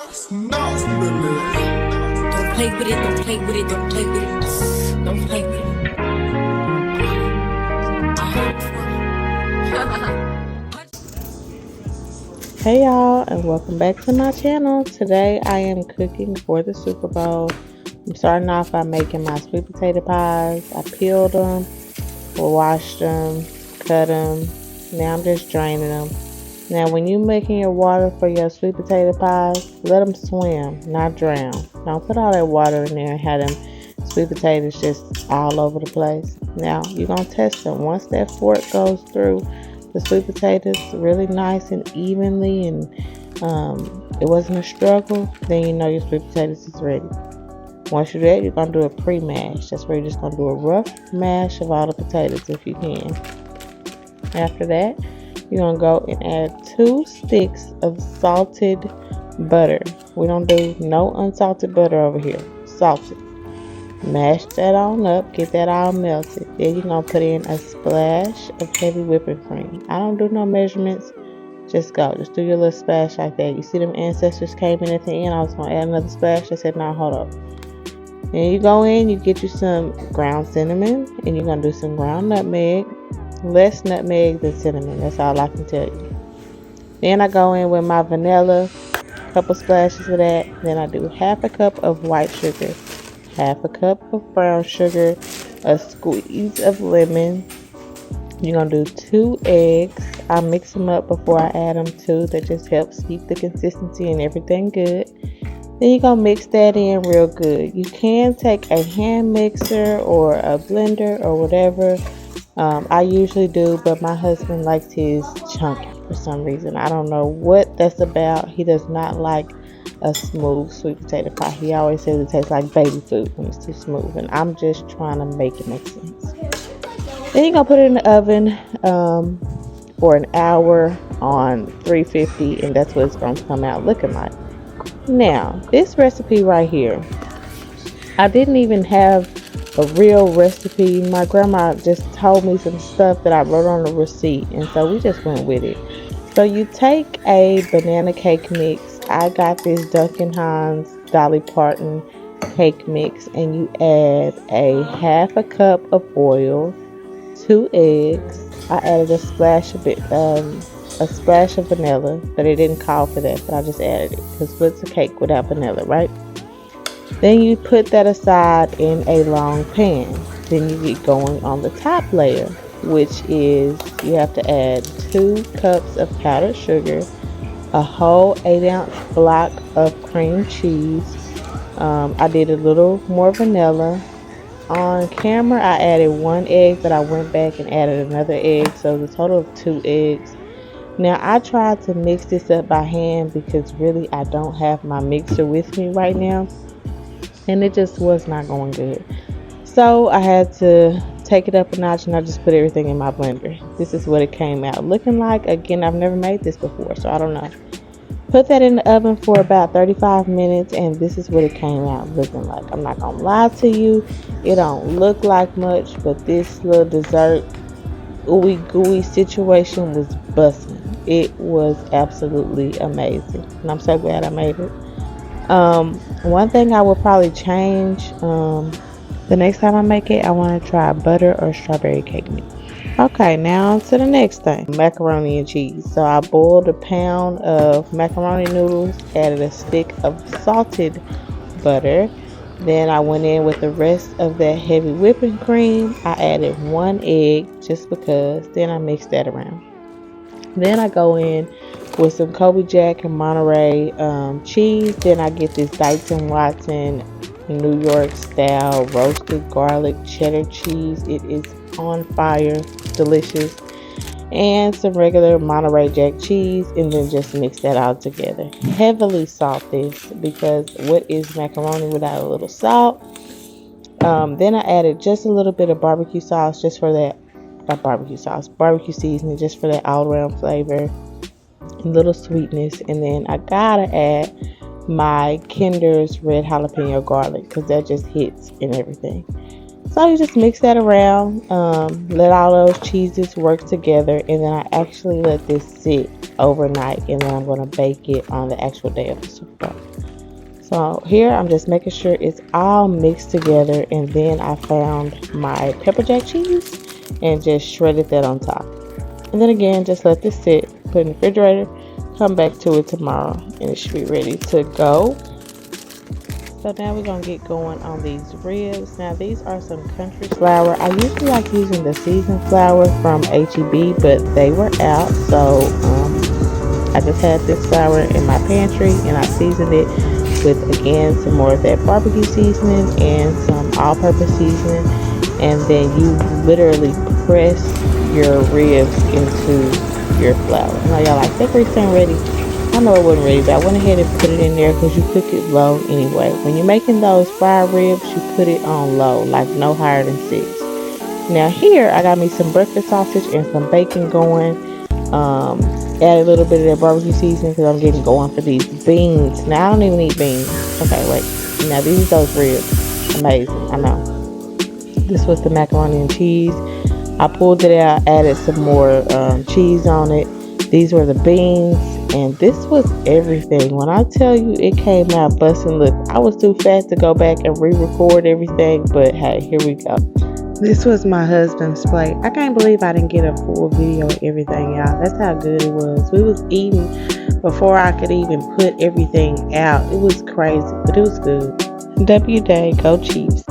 Don't play with it, don't play with it, don't play with it. Don't play with it. Hey y'all, and welcome back to my channel. Today I am cooking for the Super Bowl. I'm starting off by making my sweet potato pies. I peeled them, washed them, cut them. Now I'm just draining them. Now when you're making your water for your sweet potato pies, let them swim, not drown. Don't put all that water in there and have them sweet potatoes just all over the place. Now you're going to test them. Once that fork goes through the sweet potatoes really nice and evenly, and it wasn't a struggle, then you know your sweet potatoes is ready. Once you're ready, you're going to do a pre-mash. That's where you're just going to do a rough mash of all the potatoes if you can. After that, you're going to go and add 2 sticks of salted butter. We don't do no unsalted butter over here. Salted. Mash that on up, get that all melted. Then you're going to put in a splash of heavy whipping cream. I don't do no measurements. Just go. Just do your little splash like that. You see them ancestors came in at the end. I was going to add another splash. I said, no, hold up. Then you go in, you get you some ground cinnamon, and you're going to do some ground nutmeg. Less nutmeg than cinnamon. That's all I can tell you. Then I go in with my vanilla. Couple splashes of that. Then I do half a cup of white sugar, half a cup of brown sugar, a squeeze of lemon. You're going to do 2 eggs. I mix them up before I add them too. That just helps keep the consistency and everything good. Then you're going to mix that in real good. You can take a hand mixer or a blender or whatever. I usually do, but my husband likes his chunky for some reason. I don't know what that's about. He does not like a smooth sweet potato pie. He always says it tastes like baby food when it's too smooth, and I'm just trying to make it make sense. Then you're going to put it in the oven for an hour on 350, and that's what it's going to come out looking like. Now, this recipe right here, I didn't even have a real recipe. My grandma just told me some stuff that I wrote on the receipt, and so we just went with it. So you take a banana cake mix. I got this Duncan Hines Dolly Parton cake mix, and you add a half a cup of oil, 2 eggs. I added a splash of vanilla, but it didn't call for that, but I just added it because what's a cake without vanilla, right? Then you put that aside in a long pan. Then you get going on the top layer, which is you have to add 2 cups of powdered sugar, a whole 8-ounce block of cream cheese. I did a little more vanilla. On camera, I added 1 egg, but I went back and added another egg, so the total of 2 eggs. Now, I tried to mix this up by hand because really I don't have my mixer with me right now, and it just was not going good. So I had to take it up a notch, and I just put everything in my blender. This is what it came out looking like. Again, I've never made this before, so I don't know. Put that in the oven for about 35 minutes, and this is what it came out looking like. I'm not gonna lie to you, it don't look like much, but this little dessert ooey gooey situation was busting. It was absolutely amazing, and I'm so glad I made it. One thing I would probably change, the next time I make it, I want to try butter or strawberry cake mix. Okay, now to the next thing, macaroni and cheese. So I boiled a pound of macaroni noodles, added a stick of salted butter. Then I went in with the rest of that heavy whipping cream. I added 1 egg just because. Then I mixed that around. Then I go in with some Kobe Jack and Monterey cheese. Then I get this Dyson Watson New York style roasted garlic cheddar cheese. It is on fire, delicious. And some regular Monterey Jack cheese, and then just mix that all together. Heavily salt this, because what is macaroni without a little salt? Then I added just a little bit of barbecue sauce, just for that, not barbecue sauce, barbecue seasoning, just for that all around flavor and little sweetness. And then I gotta add my Kinder's red jalapeno garlic, because that just hits and everything. So you just mix that around, let all those cheeses work together, and then I actually let this sit overnight, and then I'm going to bake it on the actual day of the Super Bowl. So here I'm just making sure it's all mixed together, and then I found my pepper jack cheese and just shredded that on top. And then again, just let this sit, put it in the refrigerator, come back to it tomorrow, and it should be ready to go. So now we're going to get going on these ribs. Now these are some country flour. I usually like using the seasoned flour from H-E-B, but they were out. So I just had this flour in my pantry, and I seasoned it with, again, some more of that barbecue seasoning and some all-purpose seasoning. And then you literally press your ribs into your flour. Now y'all like, that grease ain't ready. I know it wasn't ready, but I went ahead and put it in there because you cook it low anyway. When you're making those fried ribs, you put it on low, like no higher than 6. Now here, I got me some breakfast sausage and some bacon going. Add a little bit of that barbecue seasoning because I'm getting going for these beans. Now I don't even eat beans. Okay, wait. Now these are those ribs. Amazing, I know. This was the macaroni and cheese. I pulled it out, added some more cheese on it. These were the beans. And this was everything. When I tell you it came out busting, look, I was too fast to go back and re-record everything, but hey, here we go. This was my husband's plate. I can't believe I didn't get a full video of everything, y'all. That's how good it was. We was eating before I could even put everything out. It was crazy, but it was good. W Day, go Chiefs.